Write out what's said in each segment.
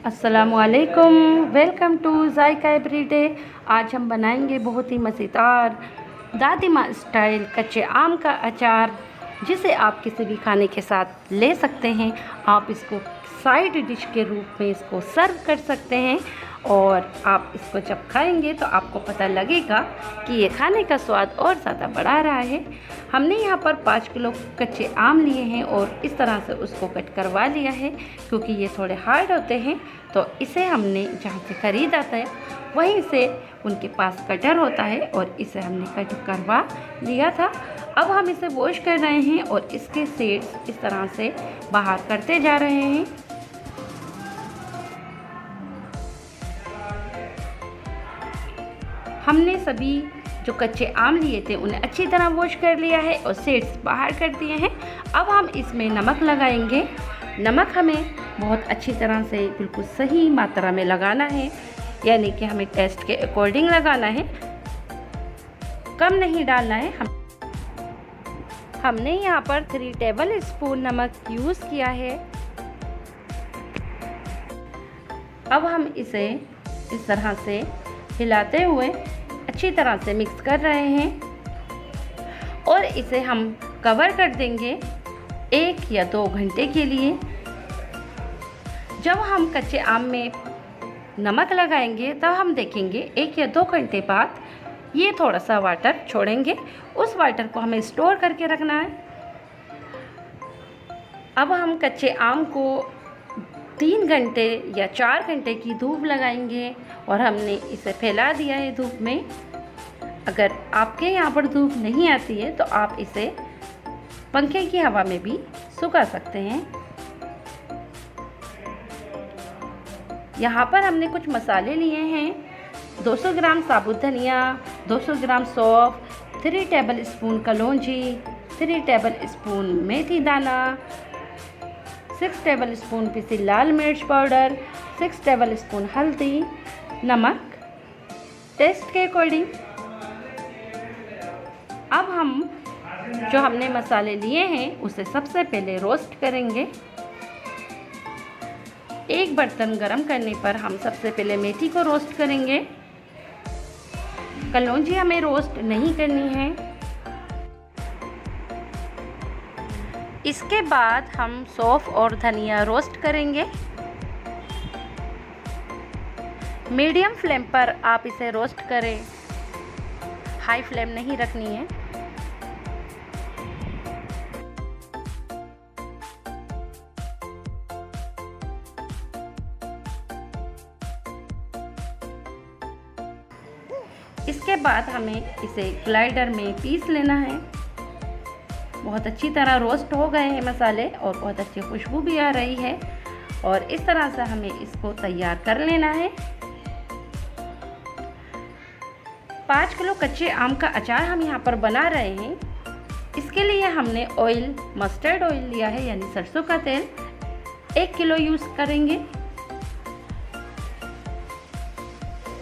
अस्सलामुअलैकुम, welcome to JICA everyday. आज हम बनाएंगे बहुत ही मज़ेदार दादी माँ स्टाइल कच्चे आम का अचार, जिसे आप किसी भी खाने के साथ ले सकते हैं। आप इसको साइड डिश के रूप में इसको सर्व कर सकते हैं और आप इसको जब खाएंगे तो आपको पता लगेगा कि ये खाने का स्वाद और ज़्यादा बढ़ा रहा है। हमने यहाँ पर 5 किलो कच्चे आम लिए हैं और इस तरह से उसको कट करवा लिया है, क्योंकि ये थोड़े हार्ड होते हैं। तो इसे हमने जहाँ से ख़रीदा था वहीं से उनके पास कटर होता है और इसे हमने कट करवा लिया था। अब हम इसे वॉश कर रहे हैं और इसके सीड्स इस तरह से बाहर करते जा रहे हैं। हमने सभी जो कच्चे आम लिए थे उन्हें अच्छी तरह वॉश कर लिया है और सीड्स बाहर कर दिए हैं। अब हम इसमें नमक लगाएंगे। नमक हमें बहुत अच्छी तरह से बिल्कुल सही मात्रा में लगाना है, यानी कि हमें टेस्ट के अकॉर्डिंग लगाना है, कम नहीं डालना है। हमने यहाँ पर 3 टेबल स्पून नमक यूज़ किया है। अब हम इसे इस तरह से हिलाते हुए अच्छी तरह से मिक्स कर रहे हैं और इसे हम कवर कर देंगे 1 या 2 घंटे के लिए। जब हम कच्चे आम में नमक लगाएंगे तब हम देखेंगे 1 या 2 घंटे बाद ये थोड़ा सा वाटर छोड़ेंगे। उस वाटर को हमें स्टोर करके रखना है। अब हम कच्चे आम को 3 घंटे या 4 घंटे की धूप लगाएंगे और हमने इसे फैला दिया है धूप में। अगर आपके यहाँ पर धूप नहीं आती है तो आप इसे पंखे की हवा में भी सुखा सकते हैं। यहाँ पर हमने कुछ मसाले लिए हैं। 200 ग्राम साबुत धनिया, 200 ग्राम सौंफ, 3 टेबल स्पून कलौंजी, 3 टेबल स्पून मेथी दाना, 6 टेबल स्पून पिसी लाल मिर्च पाउडर, 6 टेबल स्पून हल्दी, नमक टेस्ट के अकॉर्डिंग। अब हम जो हमने मसाले लिए हैं उसे सबसे पहले रोस्ट करेंगे। एक बर्तन गरम करने पर हम सबसे पहले मेथी को रोस्ट करेंगे। कलौंजी हमें रोस्ट नहीं करनी है। इसके बाद हम सौंफ और धनिया रोस्ट करेंगे। मीडियम फ्लेम पर आप इसे रोस्ट करें, हाई फ्लेम नहीं रखनी है। इसके बाद हमें इसे ग्राइंडर में पीस लेना है। बहुत अच्छी तरह रोस्ट हो गए हैं मसाले और बहुत अच्छी खुशबू भी आ रही है और इस तरह से हमें इसको तैयार कर लेना है। 5 किलो कच्चे आम का अचार हम यहाँ पर बना रहे हैं। इसके लिए हमने ऑयल, मस्टर्ड ऑयल लिया है, यानी सरसों का तेल 1 किलो यूज़ करेंगे।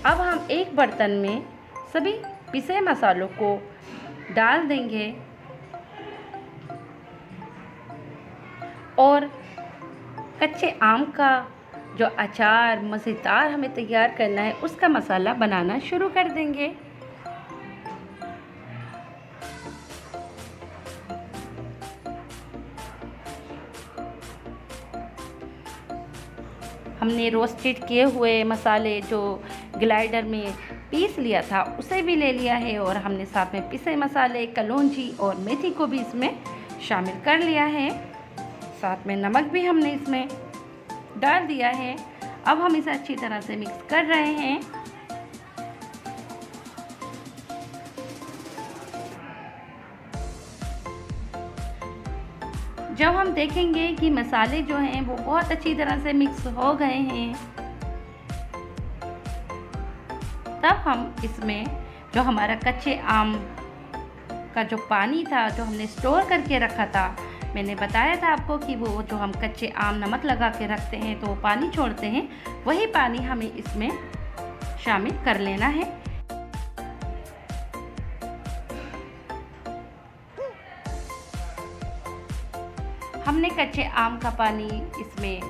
अब हम एक बर्तन में सभी पिसे मसालों को डाल देंगे और कच्चे आम का जो अचार मज़ेदार हमें तैयार करना है उसका मसाला बनाना शुरू कर देंगे। हमने रोस्टेड किए हुए मसाले जो ग्राइंडर में पीस लिया था उसे भी ले लिया है और हमने साथ में पिसे मसाले, कलौंजी और मेथी को भी इसमें शामिल कर लिया है। साथ में नमक भी हमने इसमें डाल दिया है। अब हम इसे अच्छी तरह से मिक्स कर रहे हैं। जब हम देखेंगे कि मसाले जो हैं वो बहुत अच्छी तरह से मिक्स हो गए हैं, तब हम इसमें जो हमारा कच्चे आम का जो पानी था जो हमने स्टोर करके रखा था, मैंने बताया था आपको कि वो जो हम कच्चे आम नमक लगा के रखते हैं तो वो पानी छोड़ते हैं, वही पानी हमें इसमें शामिल कर लेना है। हमने कच्चे आम का पानी इसमें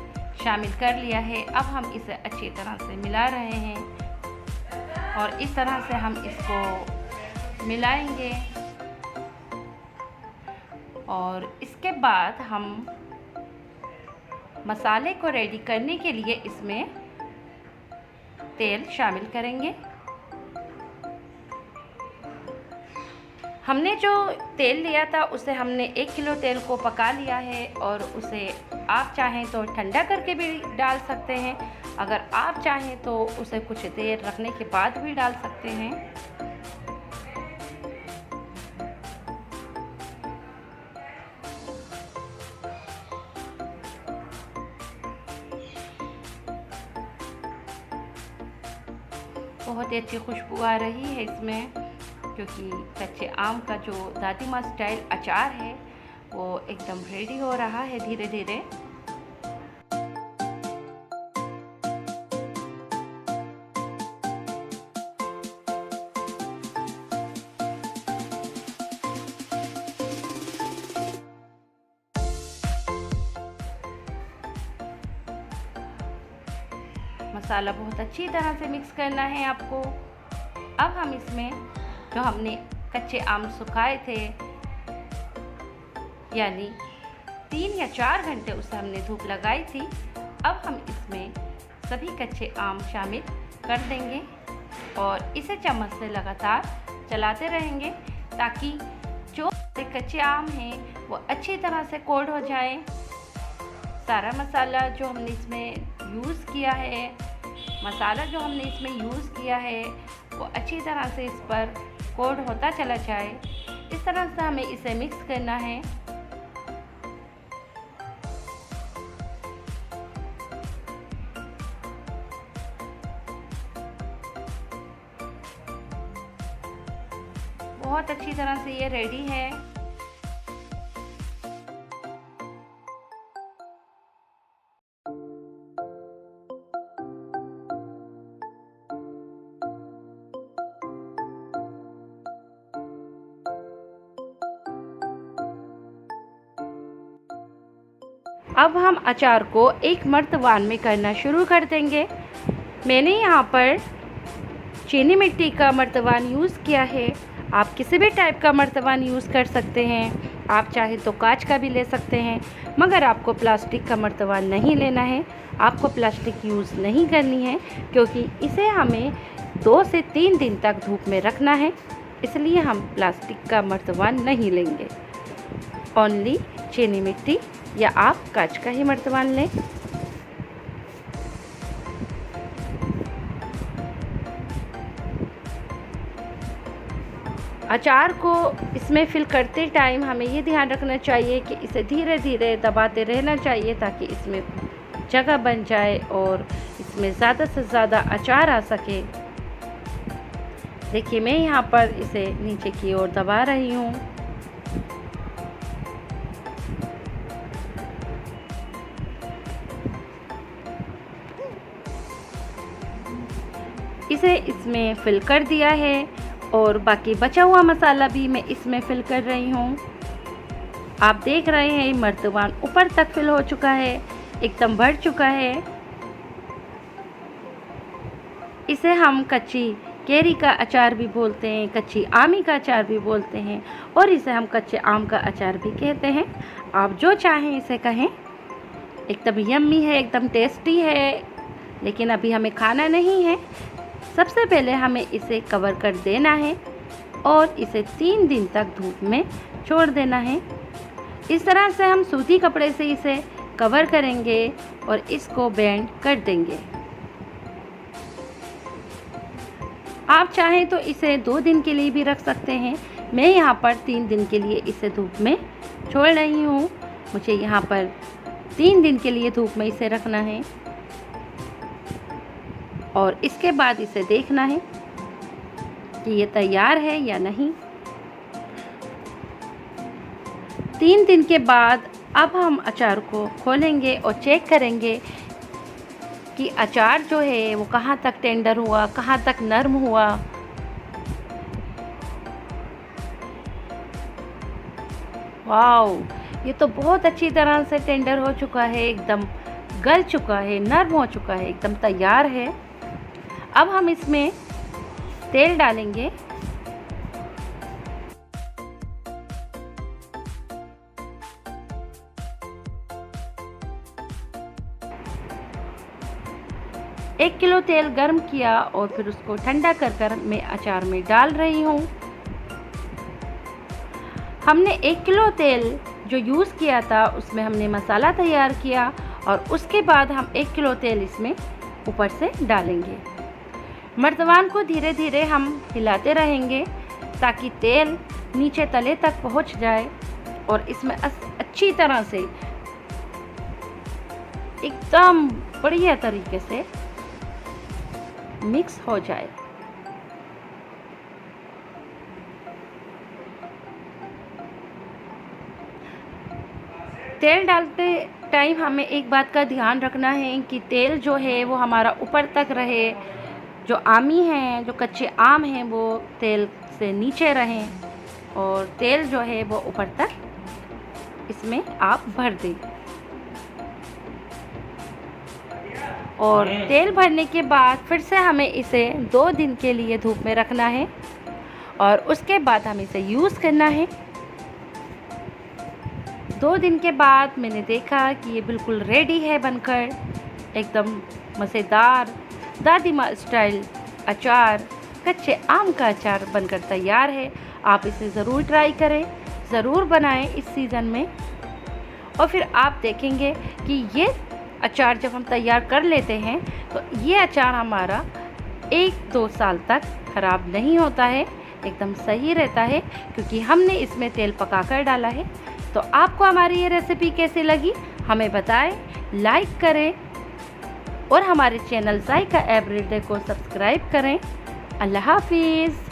शामिल कर लिया है। अब हम इसे अच्छी तरह से मिला रहे हैं और इस तरह से हम इसको मिलाएंगे। और इसके बाद हम मसाले को रेडी करने के लिए इसमें तेल शामिल करेंगे। हमने जो तेल लिया था उसे हमने 1 किलो तेल को पका लिया है और उसे आप चाहें तो ठंडा करके भी डाल सकते हैं। अगर आप चाहें तो उसे कुछ देर रखने के बाद भी डाल सकते हैं। बहुत ही अच्छी खुशबू आ रही है इसमें, क्योंकि कच्चे आम का जो दादी माँ स्टाइल अचार है वो एकदम रेडी हो रहा है धीरे धीरे। मसाला बहुत अच्छी तरह से मिक्स करना है आपको। अब हम इसमें जो हमने कच्चे आम सुखाए थे, यानी 3 या 4 घंटे उसे हमने धूप लगाई थी, अब हम इसमें सभी कच्चे आम शामिल कर देंगे और इसे चम्मच से लगातार चलाते रहेंगे ताकि जो कच्चे आम हैं वो अच्छी तरह से कोल्ड हो जाए। सारा मसाला जो हमने इसमें यूज़ किया है, वो अच्छी तरह से इस पर कोट होता चला जाए। इस तरह से हमें इसे मिक्स करना है। बहुत अच्छी तरह से ये रेडी है। अब हम अचार को एक मर्तबान में करना शुरू कर देंगे। मैंने यहाँ पर चीनी मिट्टी का मर्तबान यूज़ किया है। आप किसी भी टाइप का मर्तबान यूज़ कर सकते हैं। आप चाहे तो कांच का भी ले सकते हैं, मगर आपको प्लास्टिक का मर्तबान नहीं लेना है। आपको प्लास्टिक यूज़ नहीं करनी है, क्योंकि इसे हमें 2 से 3 दिन तक धूप में रखना है, इसलिए हम प्लास्टिक का मर्तबान नहीं लेंगे। ओनली चीनी मिट्टी या आप कांच का ही मर्तबान लें। अचार को इसमें फिल करते टाइम हमें ये ध्यान रखना चाहिए कि इसे धीरे धीरे दबाते रहना चाहिए ताकि इसमें जगह बन जाए और इसमें ज़्यादा से ज़्यादा अचार आ सके। देखिए, मैं यहाँ पर इसे नीचे की ओर दबा रही हूँ। इसे इसमें फिल कर दिया है और बाकी बचा हुआ मसाला भी मैं इसमें फिल कर रही हूँ। आप देख रहे हैं मर्तबान ऊपर तक फिल हो चुका है, एकदम भर चुका है। इसे हम कच्ची केरी का अचार भी बोलते हैं, कच्ची आमी का अचार भी बोलते हैं और इसे हम कच्चे आम का अचार भी कहते हैं। आप जो चाहें इसे कहें। एकदम यम्मी है, एकदम टेस्टी है, लेकिन अभी हमें खाना नहीं है। सबसे पहले हमें इसे कवर कर देना है और इसे 3 दिन तक धूप में छोड़ देना है। इस तरह से हम सूती कपड़े से इसे कवर करेंगे और इसको बेंड कर देंगे। आप चाहें तो इसे 2 दिन के लिए भी रख सकते हैं। मैं यहाँ पर 3 दिन के लिए इसे धूप में छोड़ रही हूँ। मुझे यहाँ पर 3 दिन के लिए धूप में इसे रखना है और इसके बाद इसे देखना है कि ये तैयार है या नहीं। 3 दिन के बाद अब हम अचार को खोलेंगे और चेक करेंगे कि अचार जो है वो कहाँ तक टेंडर हुआ, कहाँ तक नरम हुआ। वाओ, ये तो बहुत अच्छी तरह से टेंडर हो चुका है, एकदम गल चुका है, नरम हो चुका है, एकदम तैयार है। अब हम इसमें तेल डालेंगे। एक किलो तेल गर्म किया और फिर उसको ठंडा कर मैं अचार में डाल रही हूँ। हमने 1 किलो तेल जो यूज़ किया था उसमें हमने मसाला तैयार किया और उसके बाद हम 1 किलो तेल इसमें ऊपर से डालेंगे। मर्तबान को धीरे धीरे हम हिलाते रहेंगे ताकि तेल नीचे तले तक पहुंच जाए और इसमें अच्छी तरह से एकदम बढ़िया तरीके से मिक्स हो जाए। तेल डालते टाइम हमें एक बात का ध्यान रखना है कि तेल जो है वो हमारा ऊपर तक रहे, जो आमी हैं, जो कच्चे आम हैं वो तेल से नीचे रहें और तेल जो है वो ऊपर तक इसमें आप भर दें। और तेल भरने के बाद फिर से हमें इसे 2 दिन के लिए धूप में रखना है और उसके बाद हमें इसे यूज़ करना है। 2 दिन के बाद मैंने देखा कि ये बिल्कुल रेडी है बनकर, एकदम मज़ेदार दादी माँ स्टाइल अचार, कच्चे आम का अचार बनकर तैयार है। आप इसे ज़रूर ट्राई करें, ज़रूर बनाएं इस सीज़न में और फिर आप देखेंगे कि ये अचार जब हम तैयार कर लेते हैं तो ये अचार हमारा 1-2 साल तक ख़राब नहीं होता है, एकदम सही रहता है क्योंकि हमने इसमें तेल पकाकर डाला है। तो आपको हमारी ये रेसिपी कैसी लगी हमें बताएं, लाइक करें और हमारे चैनल जायका एवरीडे को सब्सक्राइब करें। अल्लाह हाफिज़।